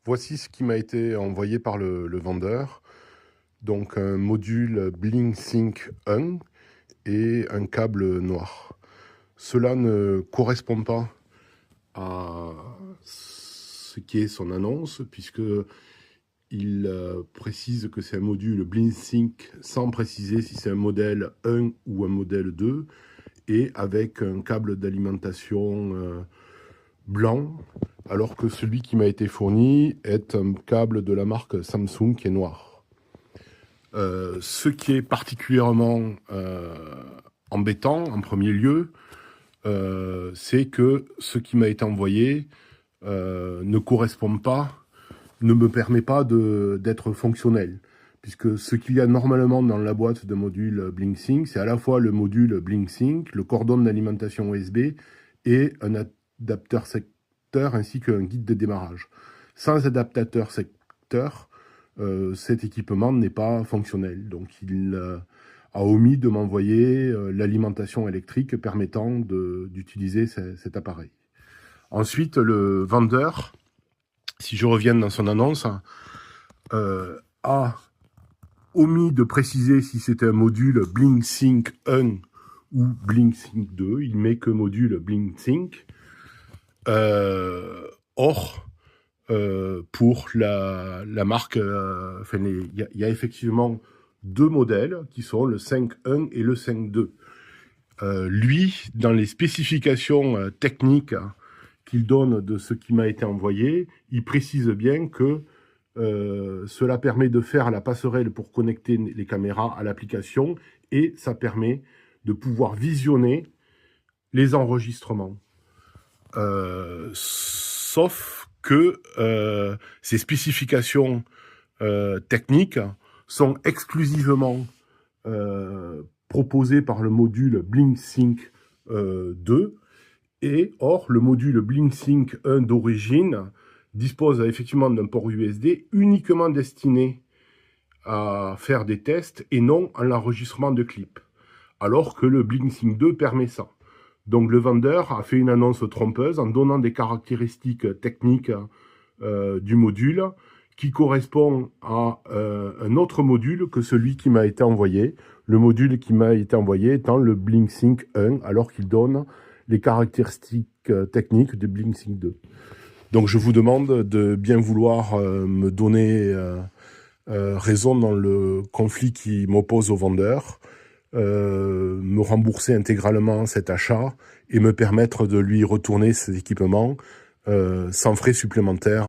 Voici ce qui m'a été envoyé par le vendeur. Donc un module BlinkSync 1 et un câble noir. Cela ne correspond pas à ce qui est son annonce, puisque il précise que c'est un module BlinkSync sans préciser si c'est un modèle 1 ou un modèle 2, et avec un câble d'alimentation blanc, alors que celui qui m'a été fourni est un câble de la marque Samsung qui est noir. Ce qui est particulièrement embêtant en premier lieu, c'est que ce qui m'a été envoyé ne correspond pas, ne me permet pas d'être fonctionnel. Puisque ce qu'il y a normalement dans la boîte de module BlinkSync, c'est à la fois le module BlinkSync, le cordon d'alimentation USB et un adaptateur secteur ainsi qu'un guide de démarrage. Sans adaptateur secteur, cet équipement n'est pas fonctionnel. Donc il a omis de m'envoyer l'alimentation électrique permettant d'utiliser cet appareil. Ensuite, le vendeur, si je reviens dans son annonce, a omis de préciser si c'était un module BlinkSync 1 ou BlinkSync 2. Il met que module BlinkSync. Or, pour la marque, il y a effectivement deux modèles qui sont le 5.1 et le 5.2. Lui, dans les spécifications techniques qu'il donne de ce qui m'a été envoyé, il précise bien que cela permet de faire la passerelle pour connecter les caméras à l'application et ça permet de pouvoir visionner les enregistrements. Sauf que ces spécifications techniques sont exclusivement proposées par le module BlinkSync 2, et or le module BlinkSync 1 d'origine dispose effectivement d'un port USB uniquement destiné à faire des tests et non à l'enregistrement de clips, alors que le BlinkSync 2 permet ça. Donc le vendeur a fait une annonce trompeuse en donnant des caractéristiques techniques du module qui correspond à un autre module que celui qui m'a été envoyé. Le module qui m'a été envoyé étant le BlinkSync 1, alors qu'il donne les caractéristiques techniques du BlinkSync 2. Donc je vous demande de bien vouloir me donner raison dans le conflit qui m'oppose au vendeur, me rembourser intégralement cet achat et me permettre de lui retourner ses équipements sans frais supplémentaires.